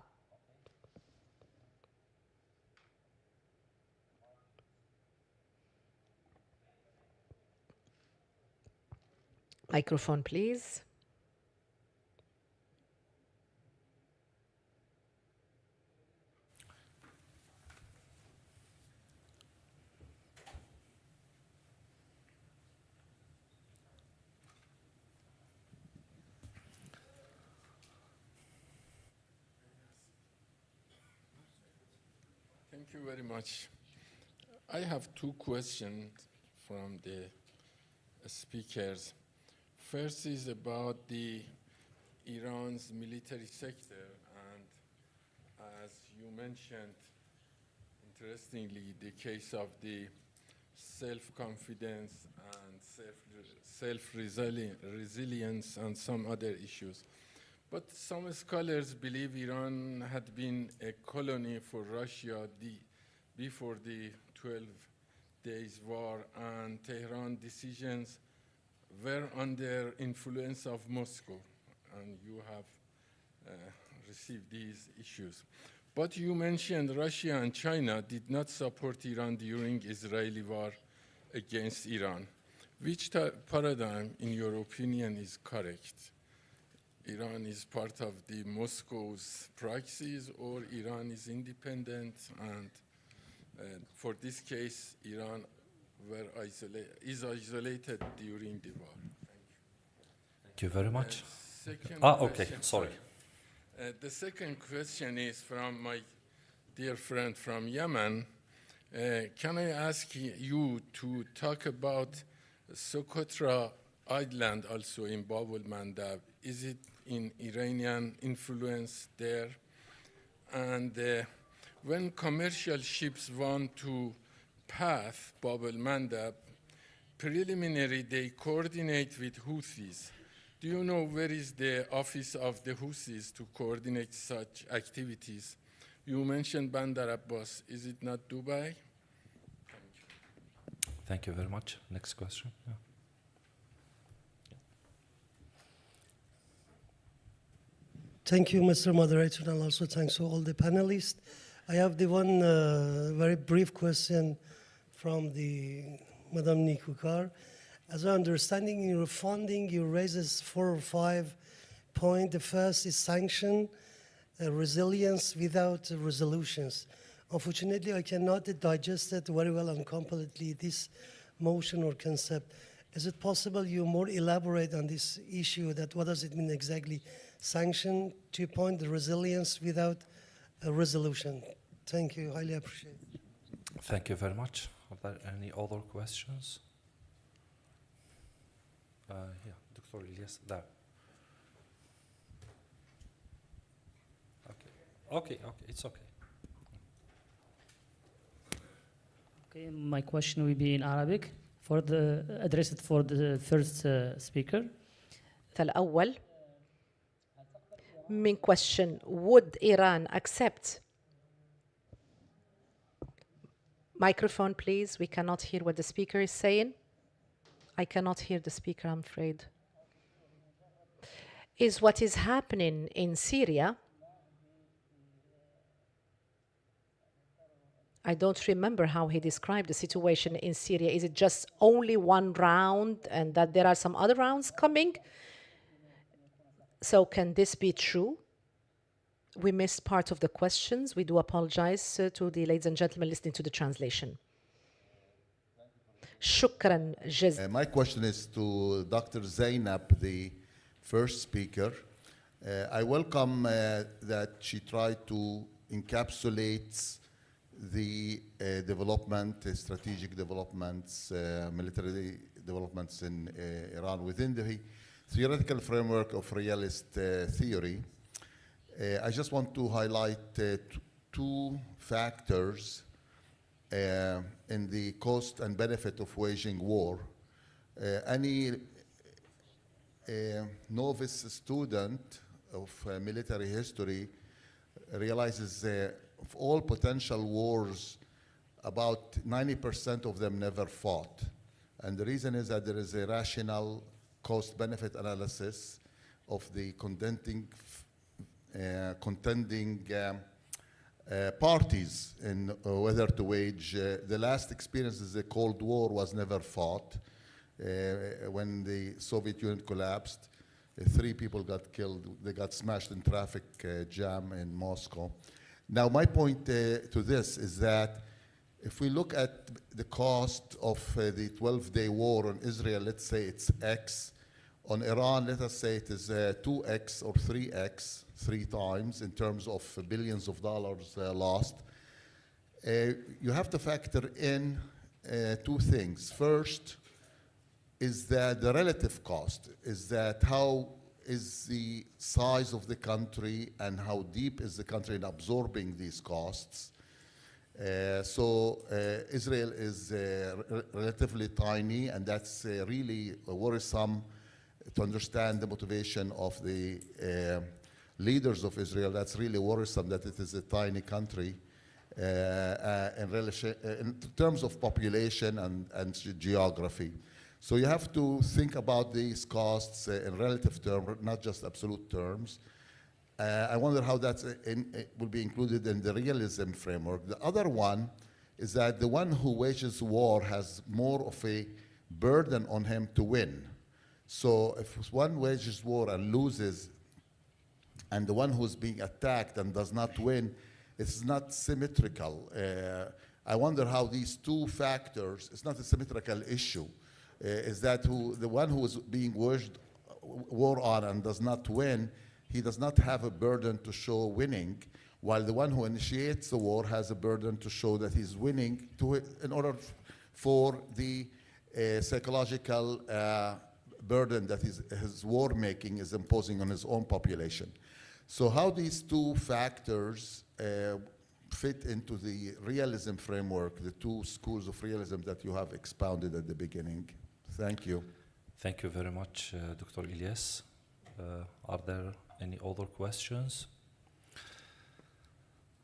Microphone, please. Thank you very much. I have two questions from the speakers. First is about the Iran's military sector, and as you mentioned, interestingly, the case of the self-confidence and self-resilience and some other issues. But some scholars believe Iran had been a colony for Russia before the 12 Days War, and Tehran decisions were under influence of Moscow, and you have received these issues. But you mentioned Russia and China did not support Iran during Israeli war against Iran. Which paradigm, in your opinion, is correct? Iran is part of the Moscow's proxies, or Iran is independent, and for this case, Iran is isolated during the war. Thank you very much. Second Okay, question, sorry. The second question is from my dear friend from Yemen. Can I ask you to talk about Socotra Island, also in Bab el-Mandab? Is it in Iranian influence there? And when commercial ships want to pass Bab el-Mandab, preliminary they coordinate with Houthis. Do you know where is the office of the Houthis to coordinate such activities? You mentioned Bandar Abbas. Is it not Dubai? Thank you very much. Next question. Yeah. Thank you, Mr. Moderator, and also thanks to all the panelists. I have the one very brief question from the Madame Nikukar. As I'm understanding, in your funding, you raises 4 or 5 points. The first is sanction, resilience without resolutions. Unfortunately, I cannot digest it very well and completely, this motion or concept. Is it possible you more elaborate on this issue, that what does it mean exactly? Sanction, 2 point, the resilience without a resolution. Thank you, highly appreciate it. Thank you very much. Are there any other questions? Yeah, Dr. Ilyas, there. Okay, it's okay. Okay, my question will be in Arabic for the addressed for the first speaker. فالأول من question, would Iran accept? Microphone, please. We cannot hear what the speaker is saying. I cannot hear the speaker, I'm afraid. Is what is happening in Syria? I don't remember how he described the situation in Syria. Is it just only one round and that there are some other rounds coming? So can this be true? We missed part of the questions. We do apologize to the ladies and gentlemen listening to the translation. Shukran jazila. My question is to Dr. Zainab, the first speaker. I welcome that she tried to encapsulate the strategic developments, military developments in Iran within the theoretical framework of realist theory. I just want to highlight 2 factors in the cost and benefit of waging war. Any novice student of military history realizes of all potential wars, about 90% of them never fought. And the reason is that there is a rational cost-benefit analysis of the contending parties in whether to wage. The last experience is the Cold War was never fought. When the Soviet Union collapsed, 3 people got killed. They got smashed in traffic jam in Moscow. Now, my point to this is that if we look at the cost of the 12-day war on Israel, let's say it's X. On Iran, let us say it is 2X or 3X, 3 times in terms of billions of dollars lost. you have to factor in two things. First, is that the relative cost, is that how is the size of the country and how deep is the country in absorbing these costs. Israel is relatively tiny, and that's really worrisome to understand the motivation of the leaders of Israel. That's really worrisome that it is a tiny country in terms of population and geography. So you have to think about these costs in relative terms, not just absolute terms. I wonder how that will be included in the realism framework. The other one is that the one who wages war has more of a burden on him to win. So if one wages war and loses, and the one who's being attacked and does not win, it's not symmetrical. I wonder how these two factors, it's not a symmetrical issue. Is that the one who is being waged war on and does not win, he does not have a burden to show winning, while the one who initiates the war has a burden to show that he's winning in order for the psychological burden that his war making is imposing on his own population. So how these two factors fit into the realism framework, the two schools of realism that you have expounded at the beginning. Thank you. Thank you very much, Dr. Ilyas. Are there any other questions?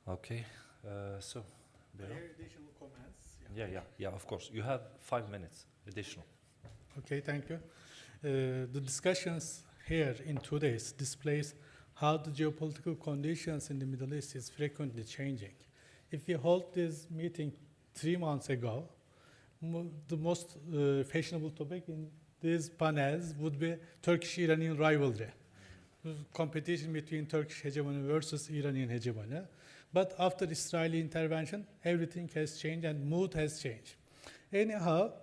Okay, so, Bero? Additional comments. Yeah, of course. You have 5 minutes additional. Okay, thank you. The discussions here in 2 days displays how the geopolitical conditions in the Middle East is frequently changing. If we hold this meeting 3 months ago, the most fashionable topic in these panels would be Turkish-Iranian rivalry, competition between Turkish hegemony versus Iranian hegemony. But after Israeli intervention, everything has changed and mood has changed. Anyhow,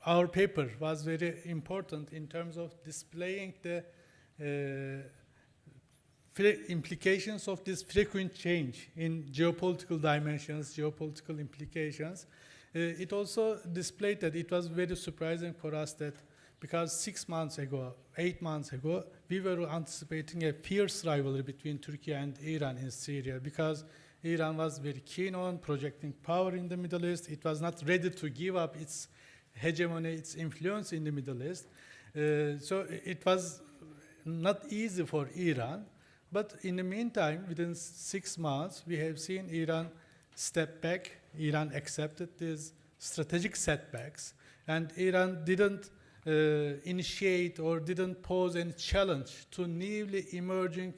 our paper was very important in terms of displaying the implications of this frequent change in geopolitical dimensions, geopolitical implications. It also displayed that it was very surprising for us that because 6 months ago, 8 months ago, we were anticipating a fierce rivalry between Turkey and Iran in Syria because Iran was very keen on projecting power in the Middle East. It was not ready to give up its hegemony, its influence in the Middle East. So it was not easy for Iran. But in the meantime, within 6 months, we have seen Iran step back. Iran accepted these strategic setbacks. And Iran didn't initiate or didn't pose any challenge to newly emerging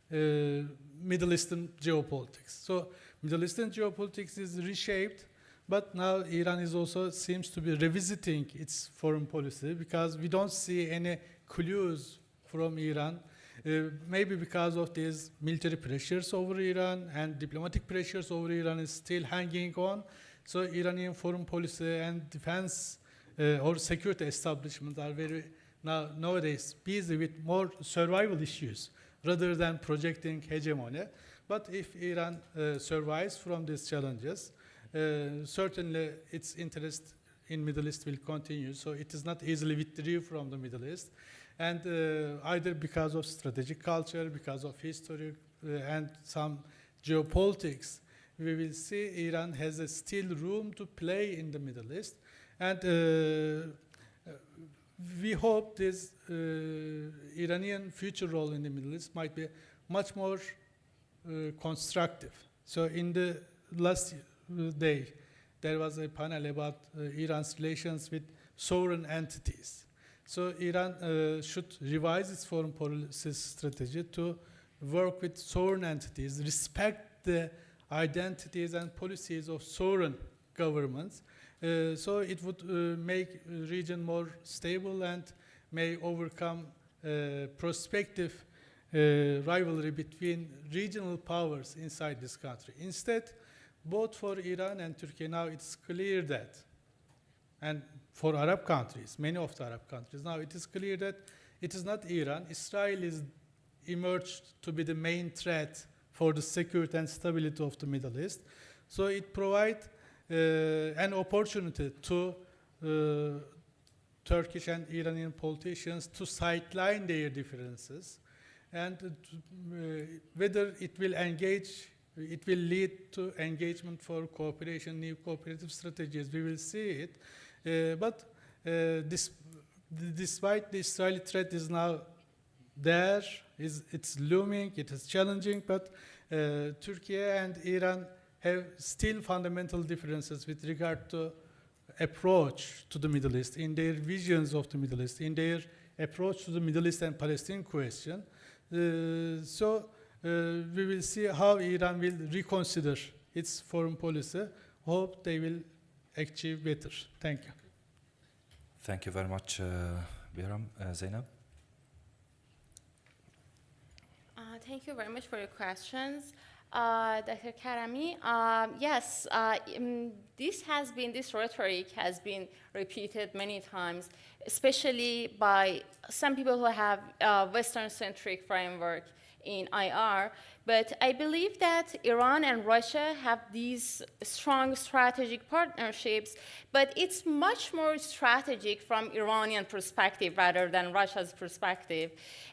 Middle Eastern geopolitics. So Middle Eastern geopolitics is reshaped, but now Iran is also seems to be revisiting its foreign policy because we don't see any clues from Iran, maybe because of these military pressures over Iran and diplomatic pressures over Iran is still hanging on. So Iranian foreign policy and defense or security establishment are nowadays busy with more survival issues rather than projecting hegemony. But if Iran survives from these challenges, certainly its interest in Middle East will continue. So it is not easily withdrawn from the Middle East. And either because of strategic culture, because of history, and some geopolitics, we will see Iran has still room to play in the Middle East. And we hope this Iranian future role in the Middle East might be much more constructive. So in the last day, there was a panel about Iran's relations with sovereign entities. So Iran should revise its foreign policy strategy to work with sovereign entities, respect the identities and policies of sovereign governments. So it would make the region more stable and may overcome prospective rivalry between regional powers inside this country. Instead, both for Iran and Turkey now it's clear that, and for Arab countries, many of the Arab countries, now it is clear that it is not Iran. Israel is emerged to be the main threat for the security and stability of the Middle East. So it provides an opportunity to Turkish and Iranian politicians to sideline their differences, and whether it will lead to engagement for cooperation, new cooperative strategies, we will see it. But despite the Israeli threat is now there, it's looming, it is challenging, but Turkey and Iran have still fundamental differences with regard to approach to the Middle East, in their visions of the Middle East, in their approach to the Middle East and Palestine question. So we will see how Iran will reconsider its foreign policy. Hope they will achieve better. Thank you. Thank you very much, Behram. Zainab? Thank you very much for your questions. Dr. Karami, yes, this rhetoric has been repeated many times, especially by some people who have a Western-centric framework in IR. But I believe that Iran and Russia have these strong strategic partnerships, but it's much more strategic from Iranian perspective rather than Russia's perspective.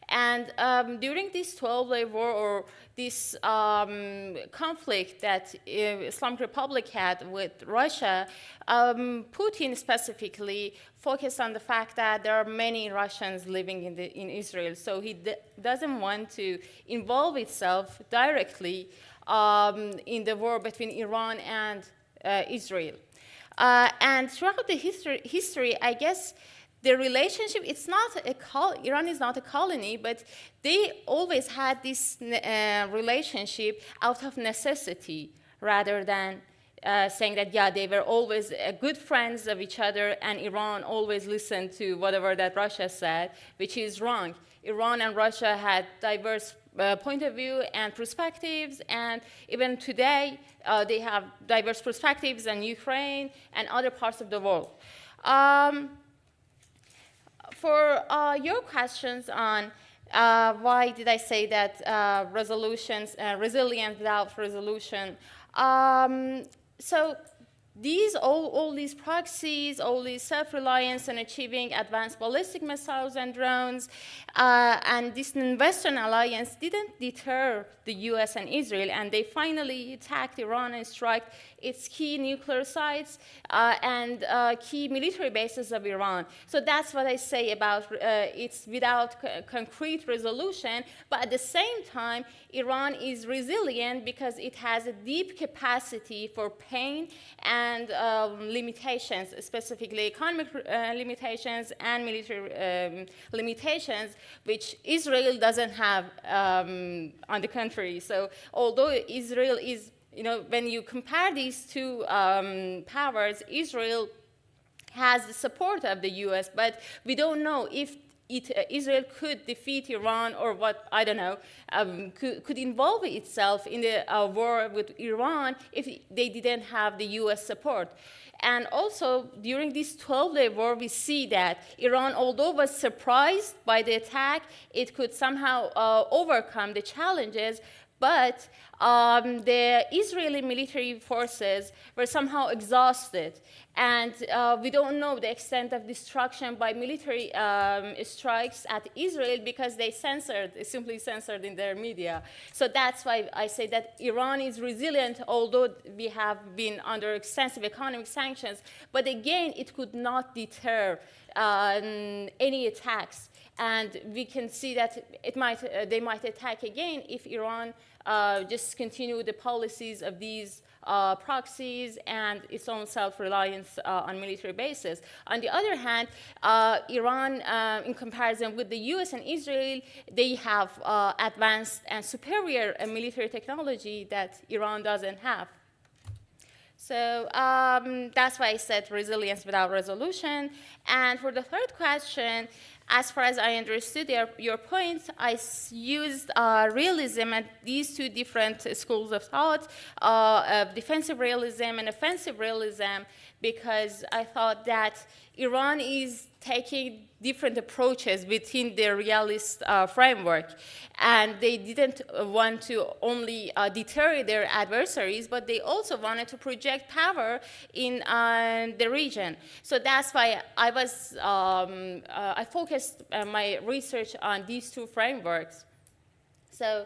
And during this 12-day war, or this conflict that Islamic Republic had with Russia, Putin specifically focused on the fact that there are many Russians living in Israel, so he doesn't want to involve itself directly in the war between Iran and Israel. And throughout the history, I guess the relationship, Iran is not a colony, but they always had this relationship out of necessity rather than saying that, yeah, they were always good friends of each other and Iran always listened to whatever that Russia said, which is wrong. Iran and Russia had diverse point of view and perspectives, and even today they have diverse perspectives in Ukraine and other parts of the world. For your questions on why did I say that resolutions, resilience without resolution, so all these proxies, all these self-reliance and achieving advanced ballistic missiles and drones, and this Western alliance didn't deter the US and Israel, and they finally attacked Iran and struck its key nuclear sites and key military bases of Iran. So that's what I say about it's without concrete resolution, but at the same time, Iran is resilient because it has a deep capacity for pain and limitations, specifically economic limitations and military limitations, which Israel doesn't have on the contrary. So although Israel is, when you compare these two powers, Israel has the support of the US, but we don't know if Israel could defeat Iran or what, I don't know, could involve itself in the war with Iran if they didn't have the US support. And also, during this 12-day war, we see that Iran, although was surprised by the attack, it could somehow overcome the challenges, but the Israeli military forces were somehow exhausted. And we don't know the extent of destruction by military strikes at Israel because they simply censored in their media. So that's why I say that Iran is resilient, although we have been under extensive economic sanctions. But again, it could not deter any attacks. And we can see that they might attack again if Iran just continue the policies of these proxies and its own self-reliance on military bases. On the other hand, Iran, in comparison with the US and Israel, they have advanced and superior military technology that Iran doesn't have. So that's why I said resilience without resolution. And for the third question, as far as I understood your point, I used realism and these two different schools of thought, defensive realism and offensive realism, because I thought that Iran is taking different approaches within their realist framework. And they didn't want to only deter their adversaries, but they also wanted to project power in the region. So that's why I focused my research on these two frameworks. So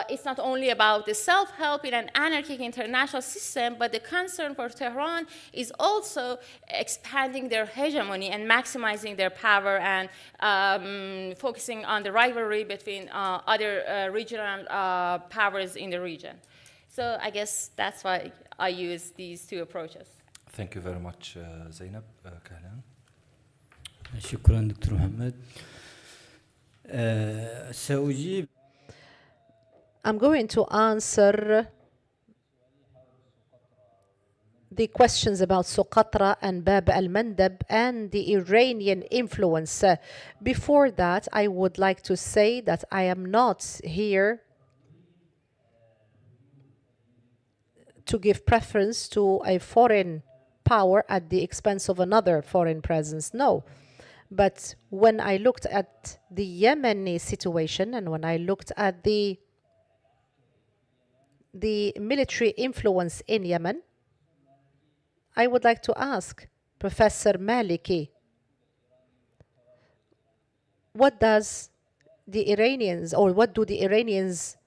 it's not only about the self-help in an anarchic international system, but the concern for Tehran is also expanding their hegemony and maximizing their power and focusing on the rivalry between other regional powers in the region. So I guess that's why I use these two approaches. Thank you very much, Zainab. Kahlan. شكرا دكتور محمد. سأجيب I'm going to answer the questions about Socotra and Bab al-Mandab and the Iranian influence. Before that, I would like to say that I am not here to give preference to a foreign power at the expense of another foreign presence. No. But when I looked at the Yemeni situation and when I looked at the military influence in Yemen, I would like to ask Professor Maliki, what does the Iranians, or what do the Iranians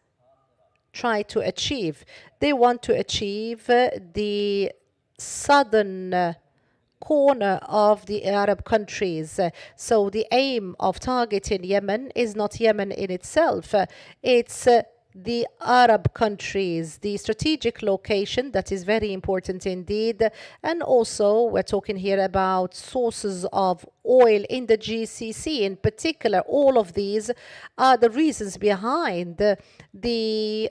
try to achieve? They want to achieve the southern corner of the Arab countries. So the aim of targeting Yemen is not Yemen in itself. It's the Arab countries, the strategic location that is very important indeed. And also we're talking here about sources of oil in the GCC in particular. All of these are the reasons behind the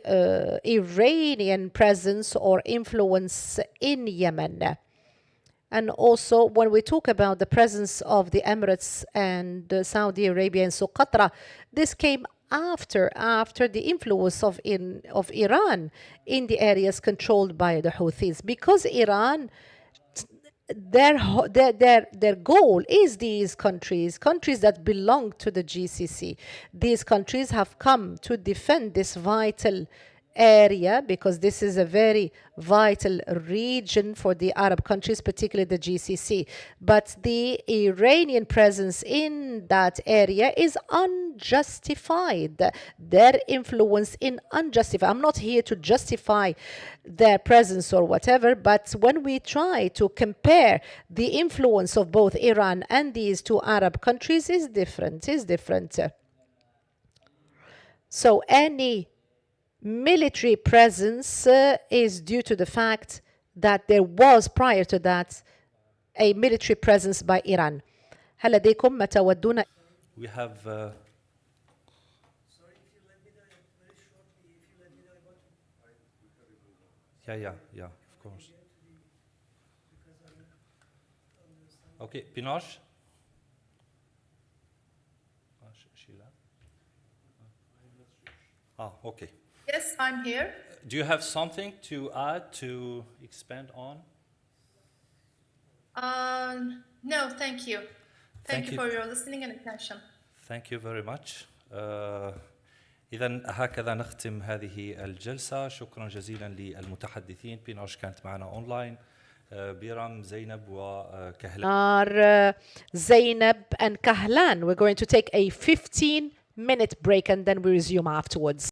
Iranian presence or influence in Yemen. And also, when we talk about the presence of the Emirates and Saudi Arabia and Socotra, this came after the influence of Iran in the areas controlled by the Houthis, because Iran, their goal is these countries that belong to the GCC. These countries have come to defend this vital area because this is a very vital region for the Arab countries, particularly the GCC. But the Iranian presence in that area is unjustified. Their influence is unjustified. I'm not here to justify their presence or whatever, but when we try to compare the influence of both Iran and these two Arab countries is different. So any military presence is due to the fact that there was prior to that a military presence by Iran. هل لديكم ما تودون؟ We have. Yeah, of course. Okay, Pinosh. Okay. Yes, I'm here. Do you have something to add, to expand on? No, thank you. Thank you you. for your listening and attention. Thank you very much. إذا هكذا نختم هذه الجلسة. شكرا جزيلا للمتحدثين. بينوش كانت معنا أونلاين. بيرام, زينب وكهلان. Zainab and Kahlan. We're going to take a 15-minute break and then we resume afterwards.